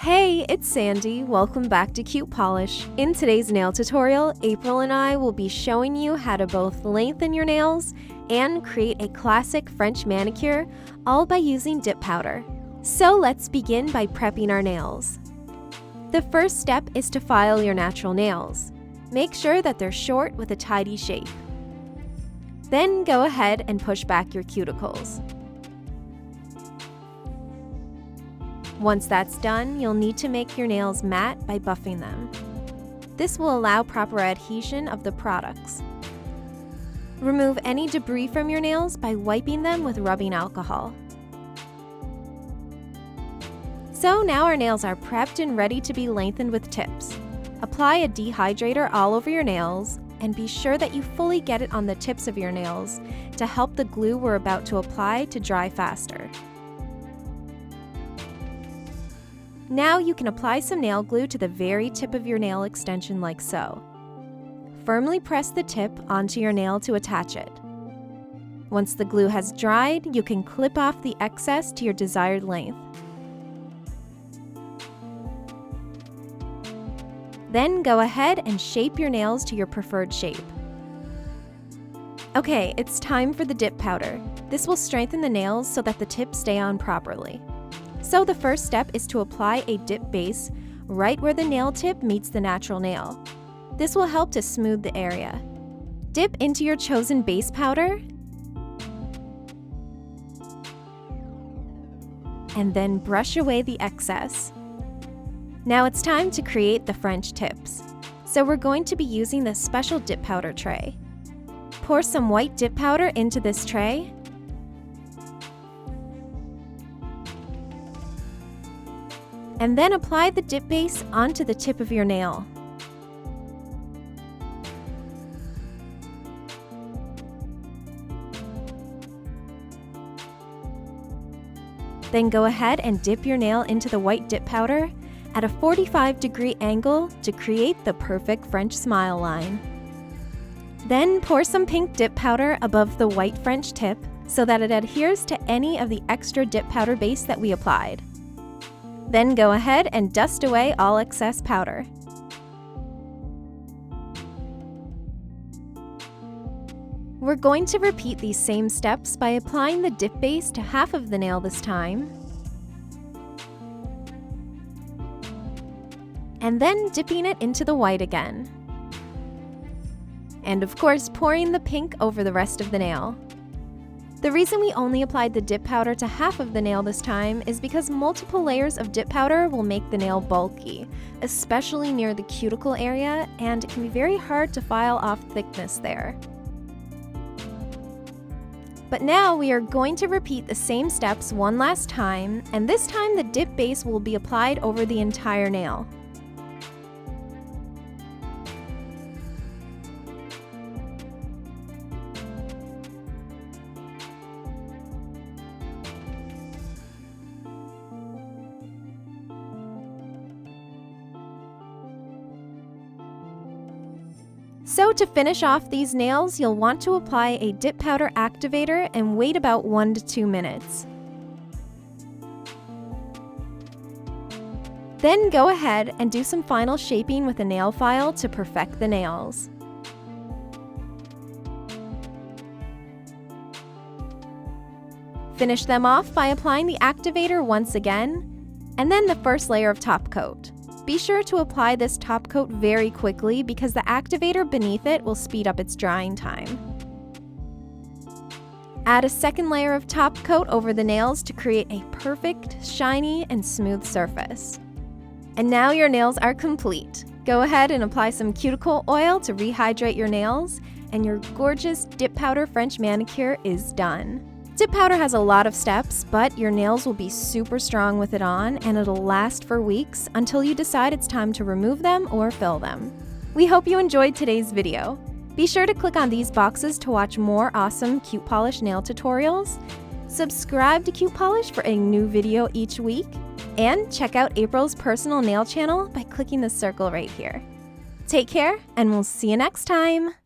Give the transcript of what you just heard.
Hey, it's Sandy. Welcome back to Cutepolish. In today's nail tutorial, April and I will be showing you how to both lengthen your nails and create a classic French manicure, all by using dip powder. So let's begin by prepping our nails. The first step is to file your natural nails. Make sure that they're short with a tidy shape. Then go ahead and push back your cuticles. Once that's done, you'll need to make your nails matte by buffing them. This will allow proper adhesion of the products. Remove any debris from your nails by wiping them with rubbing alcohol. So now our nails are prepped and ready to be lengthened with tips. Apply a dehydrator all over your nails and be sure that you fully get it on the tips of your nails to help the glue we're about to apply to dry faster. Now you can apply some nail glue to the very tip of your nail extension like so. Firmly press the tip onto your nail to attach it. Once the glue has dried, you can clip off the excess to your desired length. Then go ahead and shape your nails to your preferred shape. Okay, it's time for the dip powder. This will strengthen the nails so that the tips stay on properly. So the first step is to apply a dip base right where the nail tip meets the natural nail. This will help to smooth the area. Dip into your chosen base powder and then brush away the excess. Now it's time to create the French tips. So we're going to be using this special dip powder tray. Pour some white dip powder into this tray and then apply the dip base onto the tip of your nail. Then go ahead and dip your nail into the white dip powder at a 45-degree angle to create the perfect French smile line. Then pour some pink dip powder above the white French tip so that it adheres to any of the extra dip powder base that we applied. Then go ahead and dust away all excess powder. We're going to repeat these same steps by applying the dip base to half of the nail this time, and then dipping it into the white again. And of course, pouring the pink over the rest of the nail. The reason we only applied the dip powder to half of the nail this time is because multiple layers of dip powder will make the nail bulky, especially near the cuticle area, and it can be very hard to file off thickness there. But now we are going to repeat the same steps one last time, and this time the dip base will be applied over the entire nail. So to finish off these nails, you'll want to apply a dip powder activator and wait about 1 to 2 minutes. Then go ahead and do some final shaping with a nail file to perfect the nails. Finish them off by applying the activator once again, and then the first layer of top coat. Be sure to apply this top coat very quickly because the activator beneath it will speed up its drying time. Add a second layer of top coat over the nails to create a perfect, shiny, and smooth surface. And now your nails are complete. Go ahead and apply some cuticle oil to rehydrate your nails, and your gorgeous dip powder French manicure is done. Dip powder has a lot of steps, but your nails will be super strong with it on, and it'll last for weeks until you decide it's time to remove them or fill them. We hope you enjoyed today's video. Be sure to click on these boxes to watch more awesome Cutepolish nail tutorials, subscribe to Cutepolish for a new video each week, and check out April's personal nail channel by clicking the circle right here. Take care, and we'll see you next time!